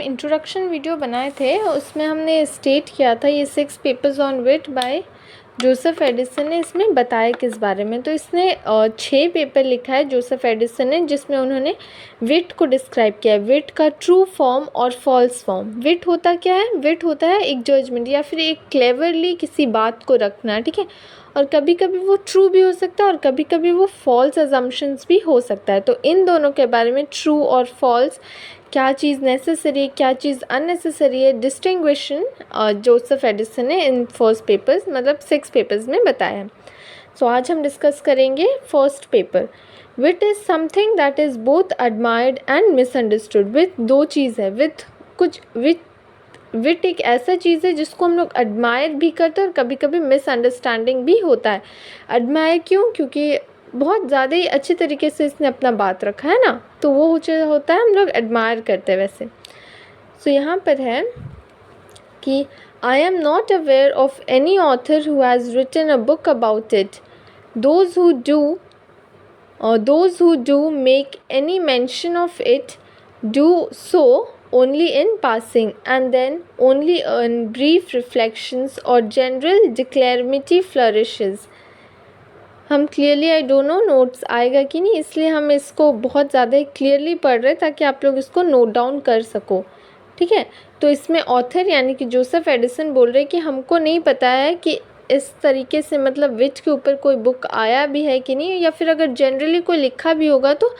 Introduction video बनाए थे उसमें हमने स्टेट किया था ये 6 papers on wit by Joseph Addison ने इसमें बताया किस बारे में। तो इसने 6 पेपर लिखा है जोसेफ एडिसन ने, जिसमें उन्होंने विट को डिस्क्राइब किया है, विट का ट्रू फॉर्म और फॉल्स फॉर्म। विट होता क्या है? विट होता है एक जजमेंट या फिर एक क्लेवरली किसी बात को रखना, ठीक है। और कभी कभी वो ट्रू भी हो सकता है और कभी कभी वो फॉल्स अजम्पशंस भी हो सकता है। तो इन दोनों के बारे में ट्रू और फॉल्स, क्या चीज़ नेसेसरी है क्या चीज़ अननेसेसरी है, डिस्टिंग्विशन जोसेफ एडिसन ने इन फर्स्ट पेपर्स मतलब 6 पेपर्स में बताया है। सो आज हम डिस्कस करेंगे first paper. Wit is something that is both admired and misunderstood. Wit दो चीज़ है, विट एक ऐसा चीज़ है जिसको हम लोग एडमायर भी करते हैं और कभी कभी मिसअंडरस्टैंडिंग भी होता है। एडमायर क्यों? क्योंकि बहुत ज़्यादा ही अच्छे तरीके से इसने अपना बात रखा है ना, तो वो होता है हम लोग एडमायर करते हैं वैसे। सो यहाँ पर है कि I am not aware of any author who has written a book about it. Those who do make any mention of it do so only in passing and then only in brief reflections or general declamatory flourishes। हम clearly I don't know notes आएगा कि नहीं, इसलिए हम इसको बहुत ज़्यादा clearly पढ़ रहे हैं ताकि आप लोग इसको नोट डाउन कर सको, ठीक है। तो इसमें ऑथर यानी कि जोसेफ एडिसन बोल रहे हैं कि हमको नहीं पता है कि इस तरीके से मतलब विट के ऊपर कोई बुक आया भी है कि नहीं, या फिर अगर जनरली कोई लिखा भी होगा तो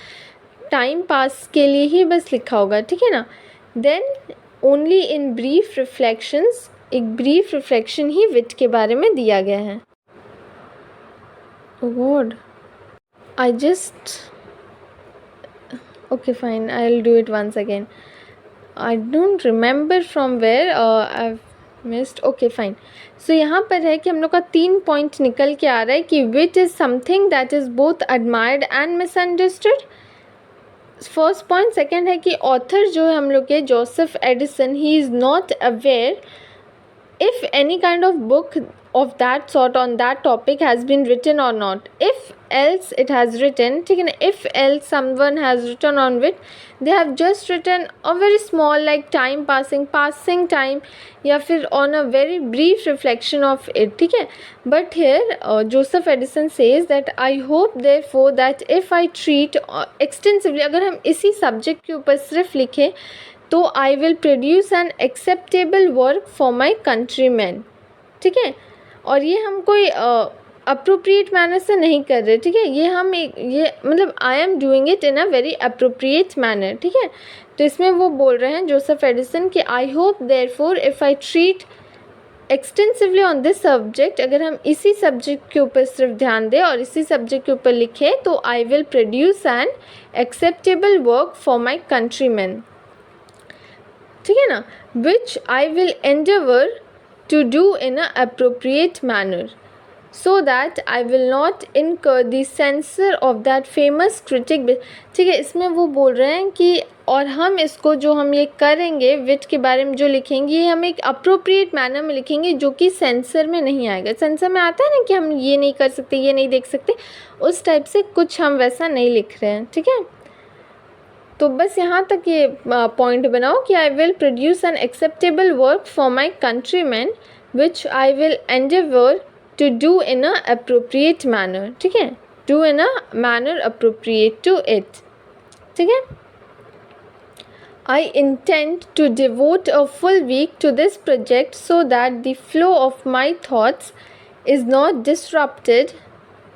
टाइम पास के लिए ही बस लिखा होगा, ठीक है ना। Then only in brief reflections, एक ब्रीफ रिफ्लेक्शन ही विट के बारे में दिया गया है। Oh God, I just okay fine, I'll do it once again. I don't remember from where I've missed. Okay fine. So यहाँ पर है कि हम लोग का 3 पॉइंट निकल के आ रहा है कि wit is something that is both admired and misunderstood. First point. Second है कि ऑथर जो है हम लोग के Joseph Addison, he is not aware if any kind of book of that sort on that topic has been written or not. If else it has written, ठीक है ना, if else someone has written on it, they have just written a very small like time passing time या फिर on a very brief reflection of it, ठीक है। But here Joseph Edison says that I hope therefore that if I treat extensively, अगर हम इसी subject के ऊपर सिर्फ लिखें तो I will produce an acceptable work for my countryman, ठीक है। और ये हम कोई अप्रोप्रिएट मैनर से नहीं कर रहे, ठीक है। ये मतलब I am doing it in a very appropriate manner, ठीक है। तो इसमें वो बोल रहे हैं जोसेफ एडिसन कि I hope therefore if I treat extensively on this subject, अगर हम इसी सब्जेक्ट के ऊपर सिर्फ ध्यान दें और इसी सब्जेक्ट के ऊपर लिखें तो I will produce an acceptable work for my countryman, ठीक है ना, which I will endeavour to do in a appropriate manner so that I will not incur the censure of that famous critic, ठीक है। इसमें वो बोल रहे हैं कि और हम इसको जो हम ये करेंगे विट के बारे में जो लिखेंगे ये हम एक अप्रोप्रिएट मैनर में लिखेंगे जो कि सेंसर में नहीं आएगा। सेंसर में आता है ना कि हम ये नहीं कर सकते, ये नहीं देख सकते, उस टाइप से कुछ हम वैसा नहीं लिख रहे हैं, ठीक है। तो बस यहाँ तक ये पॉइंट बनाओ कि I will produce an acceptable work for my countryman which I will endeavour to do in a appropriate manner, ठीक है, do in a manner appropriate to it, ठीक है। I intend to devote a full week to this project so that the flow of my thoughts is not disrupted,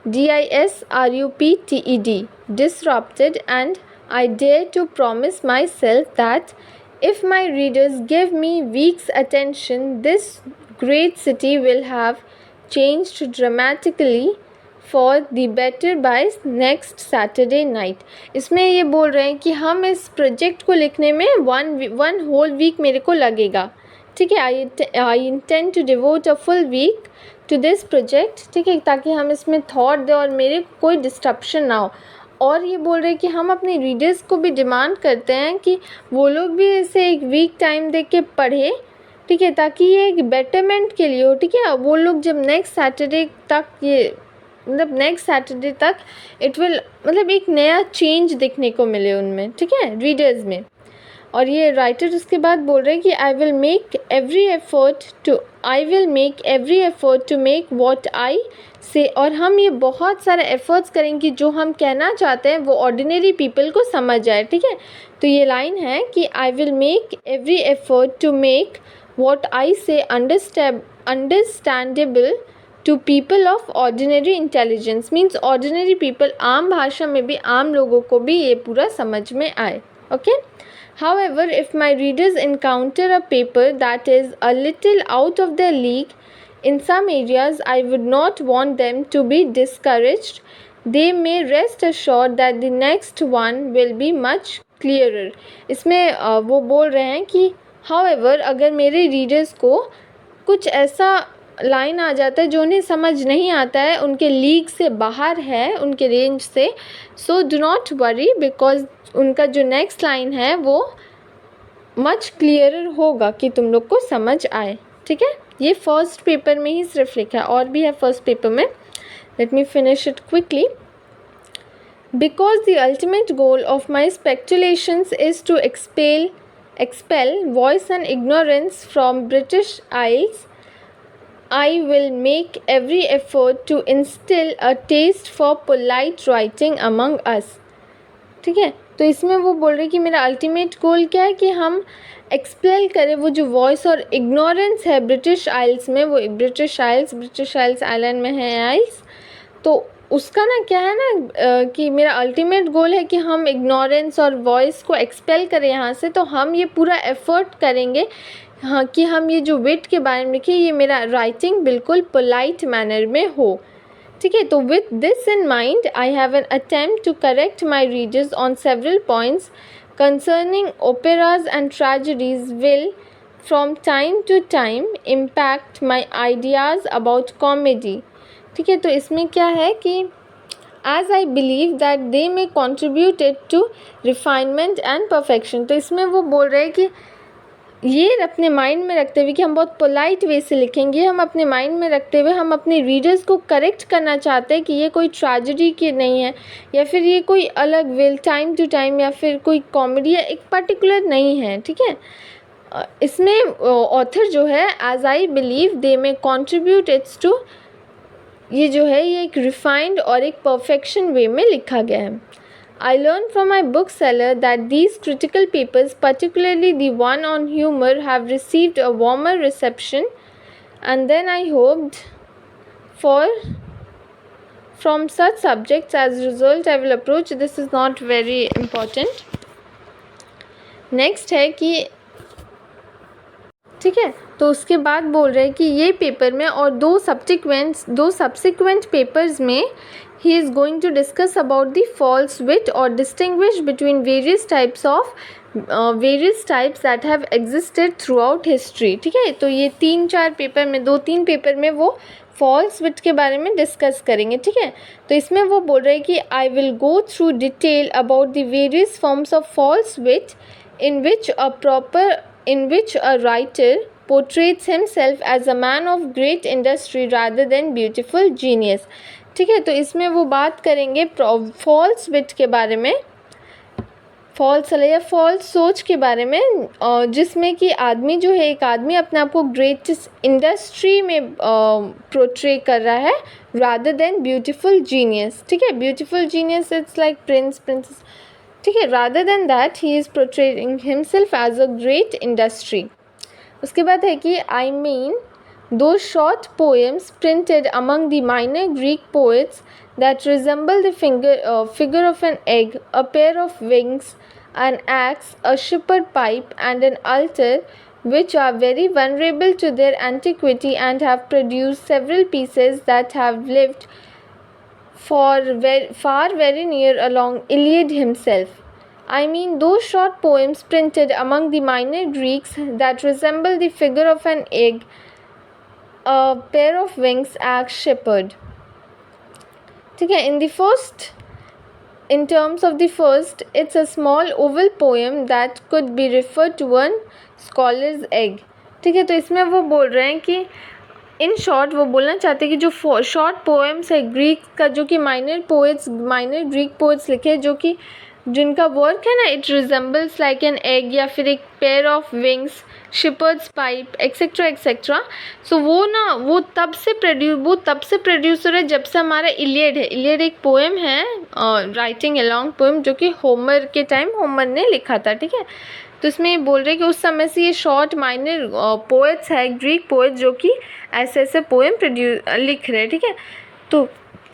DISRUPTED, disrupted, and I dare to promise myself that if my readers give me week's attention, this great city will have changed dramatically for the better by next Saturday night। इसमें ये बोल रहे हैं कि हम इस project को लिखने में वन होल वीक मेरे को लगेगा, ठीक है। I intend to devote a full week to this project, ठीक है, ताकि हम इसमें थॉट दें और मेरे कोई डिस्ट्रप्शन ना हो। और ये बोल रहे हैं कि हम अपने रीडर्स को भी डिमांड करते हैं कि वो लोग भी इसे एक वीक टाइम दे के पढ़े, ठीक है, ताकि ये एक बेटरमेंट के लिए हो, ठीक है। वो लोग जब नेक्स्ट सैटरडे तक इट विल मतलब एक नया चेंज देखने को मिले उनमें, ठीक है, रीडर्स में। और ये राइटर उसके बाद बोल रहे हैं कि I will make every effort to make what I say, और हम ये बहुत सारे एफर्ट्स करेंगे जो हम कहना चाहते हैं वो ऑर्डिनरी पीपल को समझ जाए, ठीक है। तो ये लाइन है कि I will make every effort to make what I say understandable to people of ordinary intelligence, means ordinary people, आम भाषा में भी, आम लोगों को भी ये पूरा समझ में आए, okay. However, if my readers encounter a paper that is a little out of their league in some areas, I would not want them to be discouraged. They may rest assured that the next one will be much clearer. इसमें वो बोल रहे हैं कि however, अगर मेरे readers को कुछ ऐसा लाइन आ जाता है जो उन्हें समझ नहीं आता है, उनके लीग से बाहर है, उनके रेंज से, so do not worry, because उनका जो नेक्स्ट लाइन है वो मच क्लियरर होगा कि तुम लोग को समझ आए, ठीक है। ये फर्स्ट पेपर में ही सिर्फ लिखा है, और भी है फर्स्ट पेपर में। Let me finish it quickly. Because the ultimate goal of my speculations is to expel voice and ignorance from British Isles, I will make every effort to instill a taste for polite writing among us. ठीक है, तो इसमें वो बोल रहे कि मेरा ultimate goal क्या है कि हम एक्सपेल करें वो जो वॉइस और इग्नोरेंस है ब्रिटिश आइल्स में, वो ब्रिटिश आइल्स आइलैंड में है आइल्स, तो उसका ना क्या है ना कि मेरा अल्टीमेट गोल है कि हम इग्नोरेंस और वॉइस को एक्सपेल करें यहाँ से। तो हम ये पूरा एफर्ट करेंगे हाँ कि हम ये जो विट के बारे में लिखे, ये मेरा राइटिंग बिल्कुल पोलाइट मैनर में हो, ठीक है। तो with this in mind I have an attempt to correct my readers on several points concerning operas and tragedies will from time to time impact my ideas about comedy, ठीक है। तो इसमें क्या है कि as I believe that they may contributed to refinement and perfection, तो इसमें वो बोल रहे हैं कि ये अपने माइंड में रखते हुए कि हम बहुत पोलाइट वे से लिखेंगे, हम अपने माइंड में रखते हुए हम अपने रीडर्स को करेक्ट करना चाहते हैं कि ये कोई ट्रेजेडी की नहीं है, या फिर ये कोई अलग विल टाइम टू टाइम, या फिर कोई कॉमेडी या एक पर्टिकुलर नहीं है, ठीक है। इसमें ऑथर जो है as I believe they may contribute its to, ये जो है ये एक रिफाइंड और एक परफेक्शन वे में लिखा गया है। I learned from my bookseller that these critical papers, particularly the one on humor, have received a warmer reception, and then I hoped for from such subjects. As a result, I will approach. This is not very important. Next है कि ठीक है, तो उसके बाद बोल रहे हैं कि ये पेपर में और दो सब्सिक्वेंट पेपर्स में he is going to discuss about the false wit or distinguish between various types that have existed throughout history, ठीक है। तो ये 3-4 पेपर में, 2-3 पेपर में वो फॉल्स विट के बारे में डिस्कस करेंगे, ठीक है। तो इसमें वो बोल रहे हैं कि I will go through detail about the various forms of false wit in which a writer portrays himself as a man of great industry rather than beautiful genius, ठीक है। तो इसमें वो बात करेंगे फॉल्स विट के बारे में, फॉल्स या फॉल्स सोच के बारे में, जिसमें कि आदमी जो है, एक आदमी अपने आप को ग्रेटेस्ट इंडस्ट्री में पोर्ट्रे कर रहा है रादर देन ब्यूटीफुल जीनियस, ठीक है। Beautiful genius it's like princess, ठीक है। Rather than that he is portraying himself as a great industry. उसके बाद है कि I mean those short poems printed among the minor Greek poets that resemble the figure of an egg, a pair of wings, an axe, a shepherd pipe, and an altar, which are very vulnerable to their antiquity and have produced several pieces that have lived far very near along Iliad himself. I mean those short poems printed among the minor Greeks that resemble the figure of an egg, a pair of wings, axe, shepherd, ठीक है। In terms of the first, it's a small oval poem that could be referred to one scholar's egg, ठीक है। तो इसमें वो बोल रहे हैं कि इन शॉर्ट वो बोलना चाहते हैं कि जो शॉर्ट पोएम्स है ग्रीक का, जो कि माइनर ग्रीक पोएट्स लिखे, जो कि जिनका वर्क है ना, it resembles like an egg या फिर एक pair of wings, shepherd's pipe etcetera etcetera. So वो तब से प्रोड्यूसर है जब से हमारा इलियड है। इलियड एक पोएम है, राइटिंग अलॉन्ग पोएम, जो कि होमर के टाइम होमर ने लिखा था, ठीक है। तो इसमें ये बोल रहे हैं कि उस समय से ये शॉर्ट माइनर पोएट्स है, ग्रीक पोएट, जो कि ऐसे ऐसे पोएम लिख रहे हैं, ठीक है। तो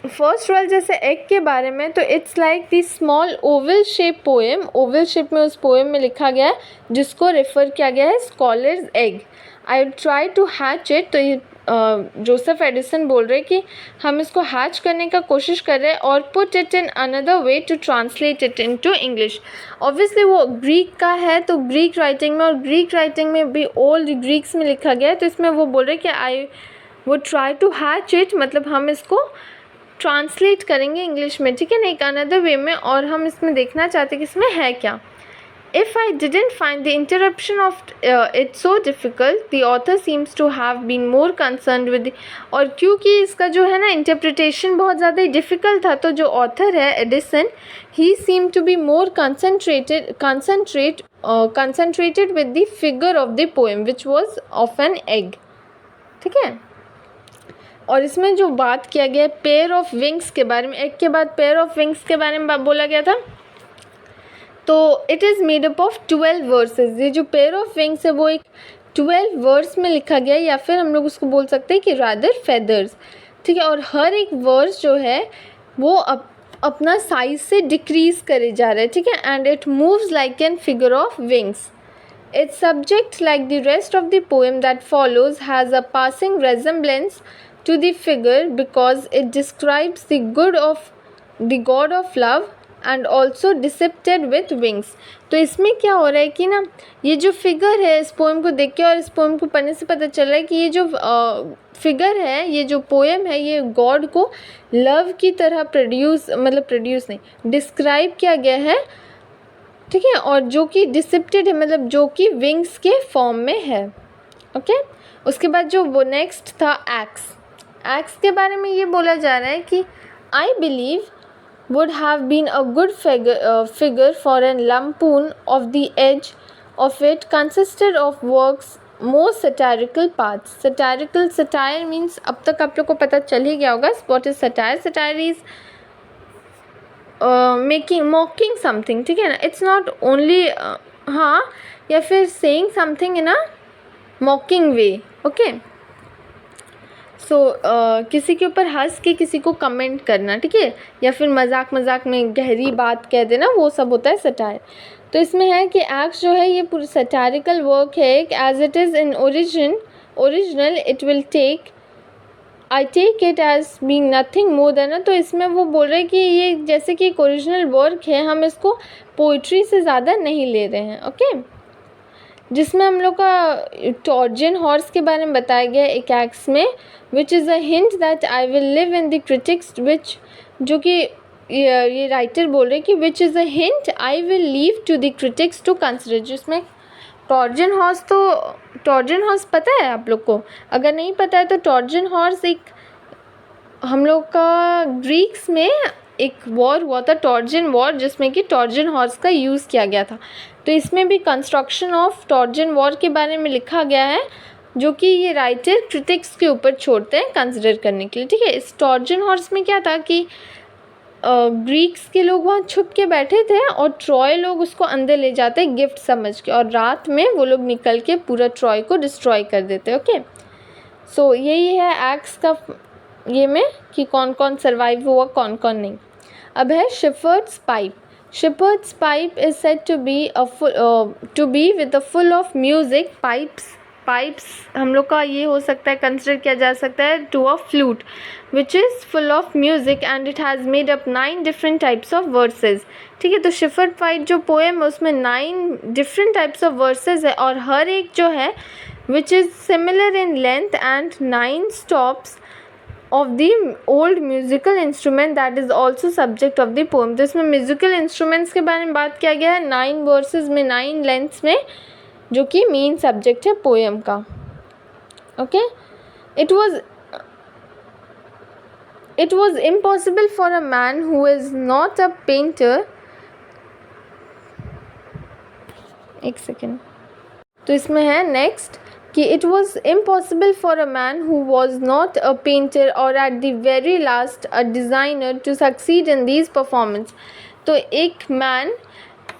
फर्स्ट वाल जैसे एग के बारे में, तो it's like the small Oval shape poem, Oval shape में उस पोएम में लिखा गया है जिसको रेफर किया गया है scholars egg. I try to hatch it. तो ये जोसेफ एडिसन बोल रहे कि हम इसको हैच करने का कोशिश कर रहे हैं और put it in another way to translate it into English. Obviously वो ग्रीक का है, तो ग्रीक राइटिंग में, और ग्रीक राइटिंग में भी ओल्ड ग्रीक्स में लिखा गया है, तो इसमें वो बोल रहे कि आई वो ट्राई टू हैच इट, मतलब हम इसको ट्रांसलेट करेंगे इंग्लिश में, ठीक है ना, एक अनदर वे में, और हम इसमें देखना चाहते हैं कि इसमें है क्या। If I didn't find the interruption of it so difficult, the author seems to have been more concerned with the, और क्योंकि इसका जो है ना इंटरप्रिटेशन बहुत ज़्यादा ही डिफ़िकल्ट था, तो जो ऑथर है Edison, he seemed to be more concentrated with the figure of the poem which was of an egg, ठीक है। और इसमें जो बात किया गया पेयर ऑफ विंग्स के बारे में, एक के बाद पेयर ऑफ विंग्स के बारे में बोला गया था, तो it is made up of 12 versus. ये जो पेयर ऑफ विंग्स है वो एक 12 वर्स में लिखा गया है, या फिर हम लोग उसको बोल सकते हैं कि रादर फेदर्स, ठीक है। और हर एक वर्स जो है वो अपना साइज से डिक्रीज करे जा रहा है, ठीक है। And it moves like an figure of wings. Its subject, like the rest of the poem that follows, has a passing resemblance to the figure because it describes the god of love and also depicted with wings। तो इसमें क्या हो रहा है कि ना, ये जो फिगर है, इस पोएम को देख के और इस पोएम को पढ़ने से पता चल रहा है कि ये जो फिगर है, ये जो पोएम है, ये गॉड को लव की तरह प्रोड्यूस नहीं, डिस्क्राइब किया गया है, ठीक है। और जो कि डिपिक्टेड है, मतलब जो कि विंग्स के फॉर्म में है, ओके। उसके बाद जो वो नेक्स्ट था एक्स के बारे में ये बोला जा रहा है कि I believe would have been a good figure for a lampoon of the edge of it consisted of works more satirical parts। satire means, अब तक आप लोग को पता चल ही गया होगा what is satire। satire is mocking something, ठीक है ना। it's not only हाँ, या फिर saying something in a mocking way, okay। सो किसी के ऊपर हंस के किसी को कमेंट करना, ठीक है, या फिर मजाक में गहरी बात कह देना, वो सब होता है सटायर। तो इसमें है कि एक्स जो है ये पूरी सटारिकल वर्क है, as it is in original it will I take it as being nothing more than. तो इसमें वो बोल रहे हैं कि ये जैसे कि एक ओरिजिनल वर्क है, हम इसको पोइट्री से ज़्यादा नहीं ले रहे हैं, ओके। जिसमें हम लोग का ट्रोजन हॉर्स के बारे में बताया गया एक एक्स में, which is a hint that I will live in the critics, which, जो कि ये राइटर बोल रहे हैं कि which is a hint I will leave to the critics to consider. जिसमें ट्रोजन हॉर्स पता है आप लोग को? अगर नहीं पता है तो ट्रोजन हॉर्स एक हम लोग का ग्रीक्स में एक वॉर हुआ था, ट्रोजन वॉर, जिसमें कि ट्रोजन हॉर्स का यूज़ किया गया था। तो इसमें भी कंस्ट्रक्शन ऑफ ट्रोजन वॉर के बारे में लिखा गया है, जो कि ये राइटर क्रिटिक्स के ऊपर छोड़ते हैं कंसिडर करने के लिए, ठीक है। इस ट्रोजन हॉर्स में क्या था कि ग्रीक्स के लोग वहाँ छुप के बैठे थे और ट्रॉय लोग उसको अंदर ले जाते गिफ्ट समझ के, और रात में वो लोग निकल के पूरा ट्रॉय को डिस्ट्रॉय कर देते, ओके। सो यही है एक्स का ये में कि कौन कौन सर्वाइव हुआ, कौन कौन नहीं। अब है shepherd's pipe. Shepherd's pipe is said to be with a full of music. Pipes हम लोग का ये हो सकता है, कंसिडर किया जा सकता है to a flute which is full of music and it has made up 9 different types of verses, ठीक है। तो शेफर्ड पाइप जो पोएम है उसमें 9 डिफरेंट टाइप्स ऑफ वर्सेस है, और हर एक जो है which is similar in length and 9 stops of the old musical instrument that is also subject of the poem। तो इसमें म्यूजिकल इंस्ट्रूमेंट्स के बारे में बात किया गया है 9 वर्सेस में, 9 लेंथ्स में, जो कि मेन सब्जेक्ट है पोएम का, okay. It was impossible for a man who is not a painter एक सेकेंड। तो इसमें है नेक्स्ट कि it was impossible for a man who was not a painter और at the very last a designer to succeed in these performance. तो एक man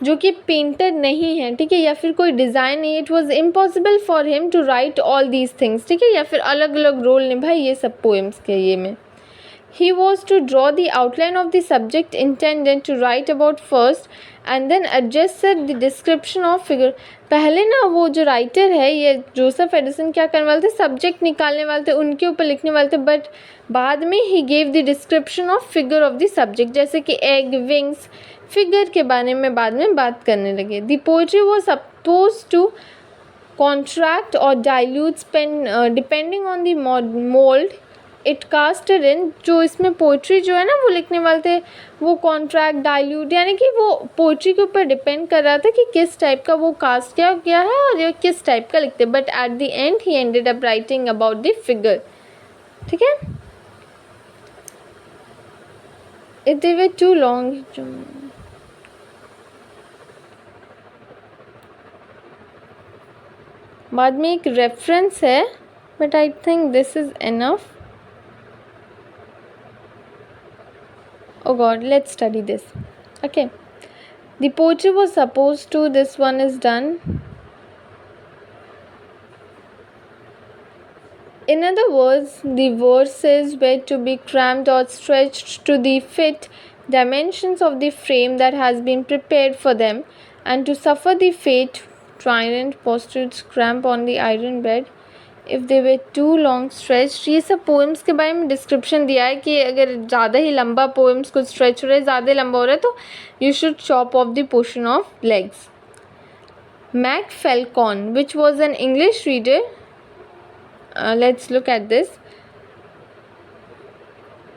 जो कि पेंटर नहीं है, ठीक है, या फिर कोई डिज़ाइन नहीं, it was impossible for him to write all these things, ठीक है, या फिर अलग अलग रोल निभाए ये सब पोएम्स के ये में। He was to draw the outline of the subject intended to write about first and then adjust the description of figure। पहले ना वो जो राइटर है ये जोसेफ एडिसन क्या करने वाले थे, सब्जेक्ट निकालने वाले थे, उनके ऊपर लिखने वाले थे, बट बाद में he gave the description of figure of the subject, जैसे कि एग, विंग्स, फिगर के बारे में बाद में बात करने लगे। The poetry was suppose to contract और dilute depending on the mould it casted in. जो इसमें पोइट्री जो है ना वो लिखने वाले थे वो कॉन्ट्रैक्ट, डाइल्यूट, यानी कि वो पोइट्री के ऊपर डिपेंड कर रहा था कि किस टाइप का वो कास्ट किया गया है और ये किस टाइप का लिखते। But at the end he ended up writing about the figure, ठीक है। It they were too long. बाद में एक रेफरेंस है but I think this is enough. Oh God, let's study this. Okay. The poetry was supposed to, this one is done. In other words, the verses were to be crammed or stretched to the fit dimensions of the frame that has been prepared for them, and to suffer the fate, tyrant postures cramp on the iron bed, if they way too long stretch. ये सब poems के बारे में description दिया है कि अगर ज़्यादा ही लंबा पोएम्स को स्ट्रेच हो रहा है, ज़्यादा लंबा हो रहा है, तो you should chop off the portion of legs. Mac Flecknoe which was an English reader, let's look at this,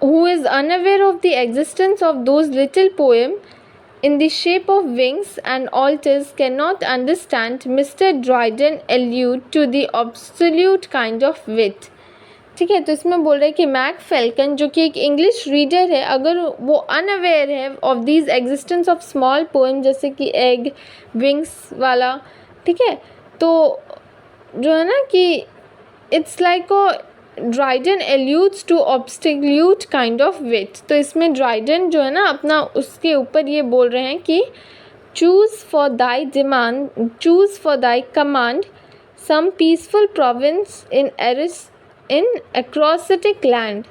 who is unaware of the existence of those little poems in the shape of wings and altars cannot understand Mr. Dryden allude to the absolute kind of wit। ठीक है, तो इसमें बोल रहे हैं कि Mac falcon जो कि एक इंग्लिश रीडर है, अगर वो अनअवेयर है of these existence of small poem जैसे कि एग, विंग्स वाला, ठीक है, तो जो है ना कि it's like Dryden alludes to obsolete kind of wit. तो इसमें ड्राइडन जो है ना अपना उसके ऊपर ये बोल रहे हैं कि choose for thy demand, choose for thy command some peaceful province in Eris in acrostick land,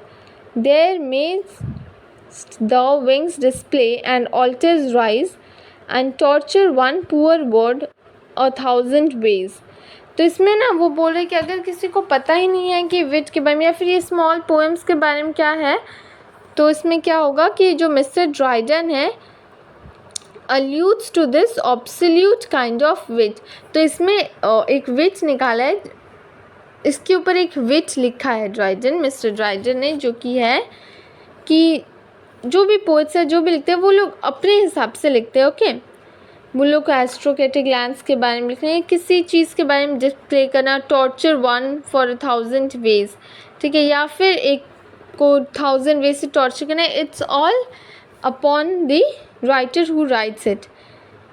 there mayst thou wings display and altars rise and torture one poor word 1,000 ways। तो इसमें ना वो बोल रहे कि अगर किसी को पता ही नहीं है कि विट के बारे में या फिर ये स्मॉल पोएम्स के बारे में क्या है, तो इसमें क्या होगा कि जो मिस्टर ड्राइडन है alludes to this absolute kind of wit। तो इसमें एक विट निकाला है, इसके ऊपर एक विट लिखा है ड्राइडन, मिस्टर ड्राइडन ने, जो कि है कि जो भी पोएट्स है जो भी लिखते हैं वो लोग अपने हिसाब से लिखते हैं। ओके, वो लोग को एस्ट्रोकेटिक लैंड्स के बारे में लिखना है, किसी चीज़ के बारे में डिस्प्ले करना, टॉर्चर वन फॉर 1,000 वेज, ठीक है, या फिर एक को 1,000 वेज से टॉर्चर करना है। It's all upon the writer who rights it.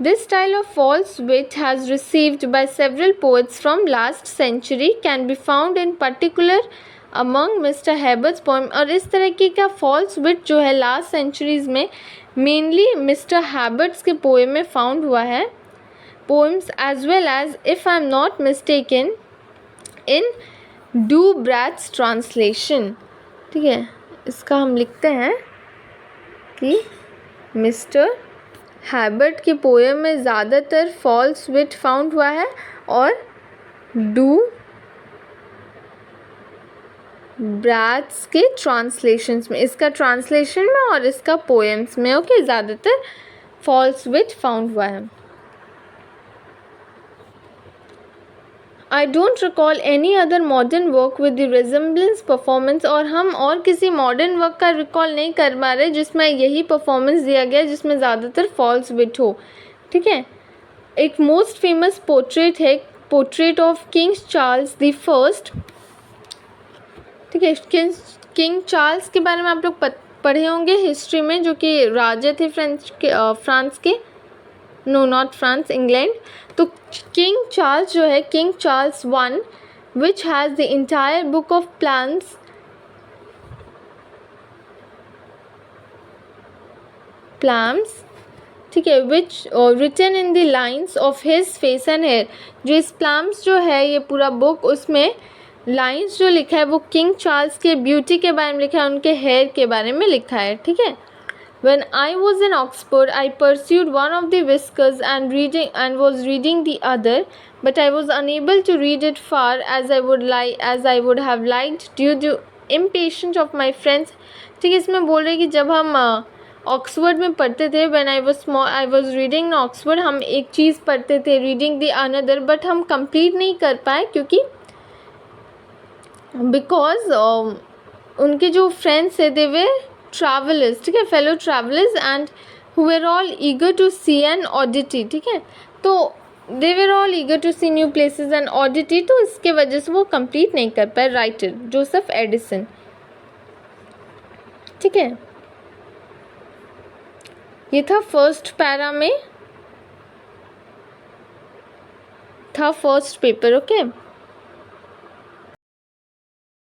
This style of false wit has received by several poets from last century can be found in particular among Mr. Herbert's poem। और इस तरीके का false wit जो है last centuries में mainly mister Herbert's के poem में found हुआ है, poems as well as if I am not mistaken in Du Bartas translation. ठीक है, इसका हम लिखते हैं कि मिस्टर हैबर्ट के पोएम में ज़्यादातर फॉल्स विट फाउंड हुआ है और डू ब्रैट्स के ट्रांसलेशंस में, इसका ट्रांसलेशन में और इसका पोएम्स में, ओके, ज़्यादातर फॉल्स विट फाउंड हुआ है। I don't recall any other modern work with the resemblance performance. और हम और किसी मॉडर्न वर्क का रिकॉल नहीं कर पा रहे जिसमें यही परफॉर्मेंस दिया गया जिसमें ज़्यादातर फॉल्स विट हो। ठीक है, एक मोस्ट फेमस पोर्ट्रेट है, portrait of king Charles the first. ठीक है, किंग चार्ल्स के बारे में आप लोग पढ़े होंगे हिस्ट्री में, जो कि राजा थे फ्रांस के। No not France, England. तो किंग चार्ल्स जो है, King Charles one, which has the entire book of Psalms, ठीक है, which written in the lines of his face and hair. जो इस प्लाम्स जो है ये पूरा बुक, उसमें लाइन्स जो लिखा है वो किंग चार्ल्स के ब्यूटी के बारे में लिखा है, उनके हेयर के बारे में लिखा है, ठीक है। When I was in Oxford, I pursued one of the whiskers and was reading the other, but I was unable to read it far as I would have liked due to impatience of my friends। ठीक है, इसमें बोल रहे कि जब हम Oxford में पढ़ते थे, when I was small I was reading in Oxford, हम एक चीज़ पढ़ते थे reading the another, but हम complete नहीं कर पाए क्योंकि बिकॉज उनके जो फ्रेंड्स थे दे वे ट्रैवलर्स, ठीक है, fellow travellers, and who were all eager to see an oddity, ठीक है। तो they were all eager to see new places and oddity, तो इसके वजह से वो कंप्लीट नहीं कर पाए। राइटर जोसेफ एडिसन, ठीक है। ये था फर्स्ट पैरा में, था फर्स्ट पेपर, ओके।